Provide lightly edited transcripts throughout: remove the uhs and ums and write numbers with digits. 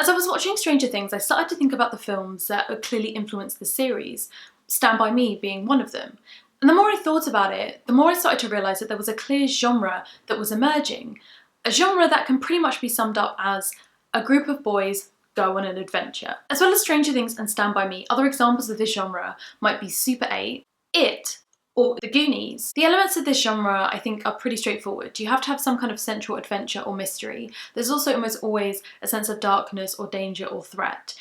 As I was watching Stranger Things, I started to think about the films that have clearly influenced the series, Stand By Me being one of them. And the more I thought about it, the more I started to realise that there was a clear genre that was emerging. A genre that can pretty much be summed up as a group of boys go on an adventure. As well as Stranger Things and Stand By Me, other examples of this genre might be Super 8, It, or The Goonies. The elements of this genre, I think, are pretty straightforward. You have to have some kind of central adventure or mystery. There's also almost always a sense of darkness or danger or threat.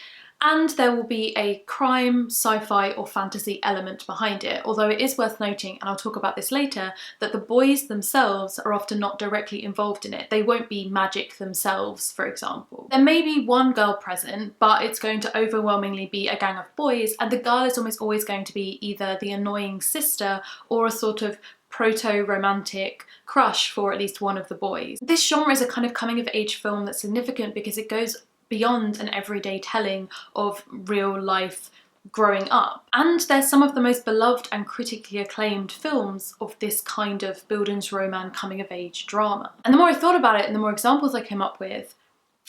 And there will be a crime, sci-fi or fantasy element behind it, although it is worth noting, and I'll talk about this later, that the boys themselves are often not directly involved in it. They won't be magic themselves, for example. There may be one girl present, but it's going to overwhelmingly be a gang of boys, and the girl is almost always going to be either the annoying sister or a sort of proto-romantic crush for at least one of the boys. This genre is a kind of coming-of-age film that's significant because it goes beyond an everyday telling of real life growing up. And they're some of the most beloved and critically acclaimed films of this kind of Bildungsroman coming-of-age drama. And the more I thought about it and the more examples I came up with,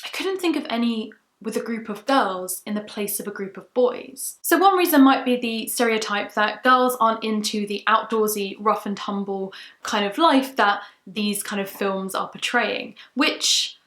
I couldn't think of any with a group of girls in the place of a group of boys. So one reason might be the stereotype that girls aren't into the outdoorsy, rough and tumble kind of life that these kind of films are portraying, which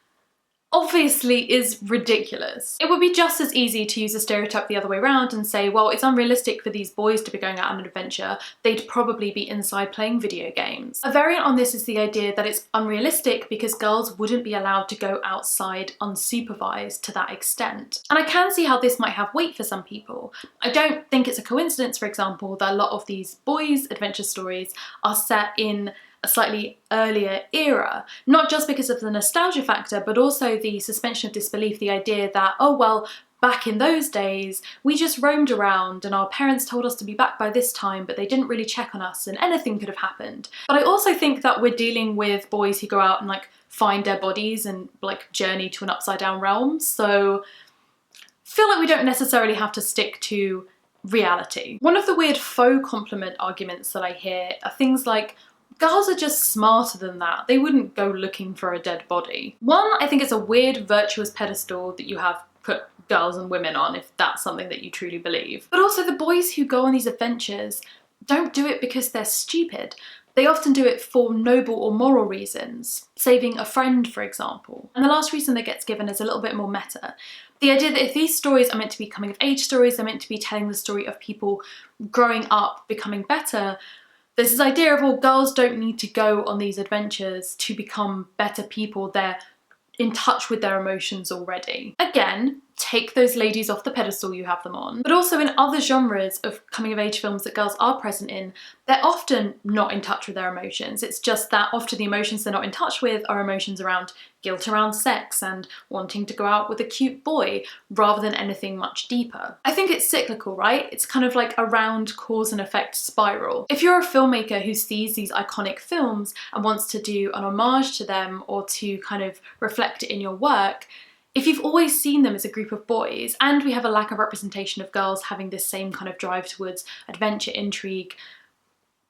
obviously is ridiculous. It would be just as easy to use a stereotype the other way around and say, well, it's unrealistic for these boys to be going out on an adventure. They'd probably be inside playing video games. A variant on this is the idea that it's unrealistic because girls wouldn't be allowed to go outside unsupervised to that extent. And I can see how this might have weight for some people. I don't think it's a coincidence, for example, that a lot of these boys' adventure stories are set in a slightly earlier era, not just because of the nostalgia factor, but also the suspension of disbelief, the idea that, oh well, back in those days, we just roamed around and our parents told us to be back by this time, but they didn't really check on us and anything could have happened. But I also think that we're dealing with boys who go out and like find dead bodies and like journey to an upside down realm, so I feel like we don't necessarily have to stick to reality. One of the weird faux compliment arguments that I hear are things like, girls are just smarter than that. They wouldn't go looking for a dead body. One, I think it's a weird virtuous pedestal that you have put girls and women on, if that's something that you truly believe. But also the boys who go on these adventures don't do it because they're stupid. They often do it for noble or moral reasons, saving a friend, for example. And the last reason that gets given is a little bit more meta. The idea that if these stories are meant to be coming of age stories, they're meant to be telling the story of people growing up, becoming better, there's this idea of, well, girls don't need to go on these adventures to become better people. They're in touch with their emotions already. Again, take those ladies off the pedestal you have them on. But also in other genres of coming-of-age films that girls are present in, they're often not in touch with their emotions. It's just that often the emotions they're not in touch with are emotions around guilt around sex and wanting to go out with a cute boy, rather than anything much deeper. I think it's cyclical, right? It's kind of like a round cause and effect spiral. If you're a filmmaker who sees these iconic films and wants to do an homage to them or to kind of reflect it in your work, if you've always seen them as a group of boys, and we have a lack of representation of girls having this same kind of drive towards adventure, intrigue,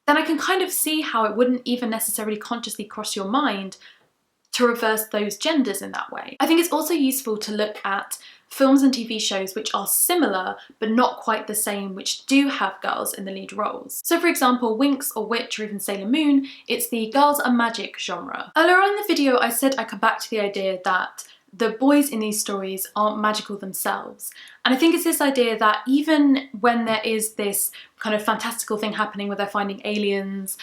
then I can kind of see how it wouldn't even necessarily consciously cross your mind to reverse those genders in that way. I think it's also useful to look at films and TV shows which are similar but not quite the same, which do have girls in the lead roles. So for example, Winx or Witch or even Sailor Moon, it's the girls are magic genre. Earlier on in the video I said I'd come back to the idea that the boys in these stories aren't magical themselves. And I think it's this idea that even when there is this kind of fantastical thing happening where they're finding aliens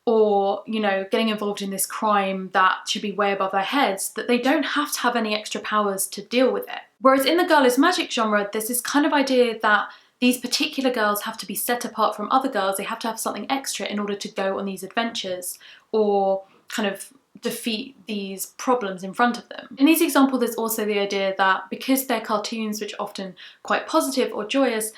or, you know, getting involved in this crime that should be way above their heads, that they don't have to have any extra powers to deal with it. Whereas in the girl is magic genre, there's this kind of idea that these particular girls have to be set apart from other girls, they have to have something extra in order to go on these adventures or kind of defeat these problems in front of them. In these examples, there's also the idea that because they're cartoons, which are often quite positive or joyous,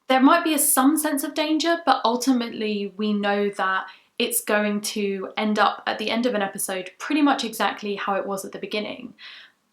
there might be some sense of danger, but ultimately we know that it's going to end up at the end of an episode pretty much exactly how it was at the beginning.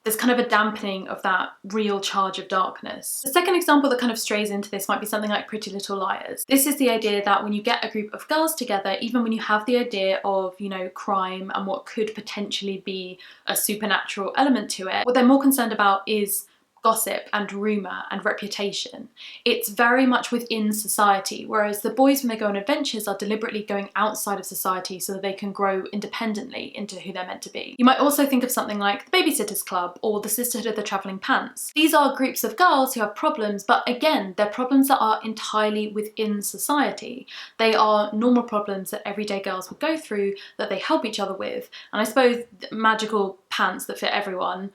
There's kind of a dampening of that real charge of darkness. The second example that kind of strays into this might be something like Pretty Little Liars. This is the idea that when you get a group of girls together, even when you have the idea of, you know, crime and what could potentially be a supernatural element to it, what they're more concerned about is gossip and rumour and reputation. It's very much within society, whereas the boys, when they go on adventures, are deliberately going outside of society so that they can grow independently into who they're meant to be. You might also think of something like the Babysitters Club or the Sisterhood of the Travelling Pants. These are groups of girls who have problems, but again, they're problems that are entirely within society. They are normal problems that everyday girls would go through, that they help each other with. And I suppose magical pants that fit everyone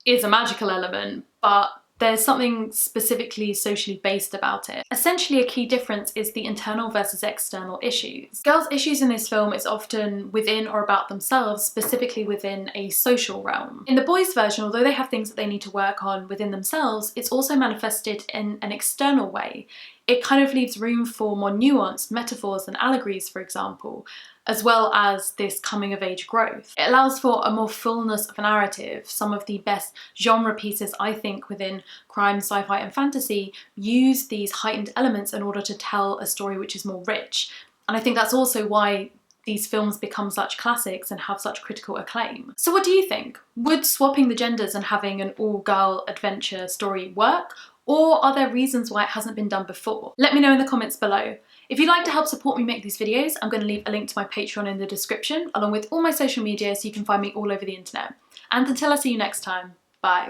is a magical element, but there's something specifically socially based about it. Essentially, a key difference is the internal versus external issues. Girls' issues in this film is often within or about themselves, specifically within a social realm. In the boys' version, although they have things that they need to work on within themselves, it's also manifested in an external way. It kind of leaves room for more nuanced metaphors and allegories, for example, as well as this coming of age growth. It allows for a more fullness of a narrative. Some of the best genre pieces, I think, within crime, sci-fi and fantasy use these heightened elements in order to tell a story which is more rich. And I think that's also why these films become such classics and have such critical acclaim. So what do you think? Would swapping the genders and having an all-girl adventure story work? Or are there reasons why it hasn't been done before? Let me know in the comments below. If you'd like to help support me make these videos, I'm going to leave a link to my Patreon in the description, along with all my social media, so you can find me all over the internet. And until I see you next time, bye.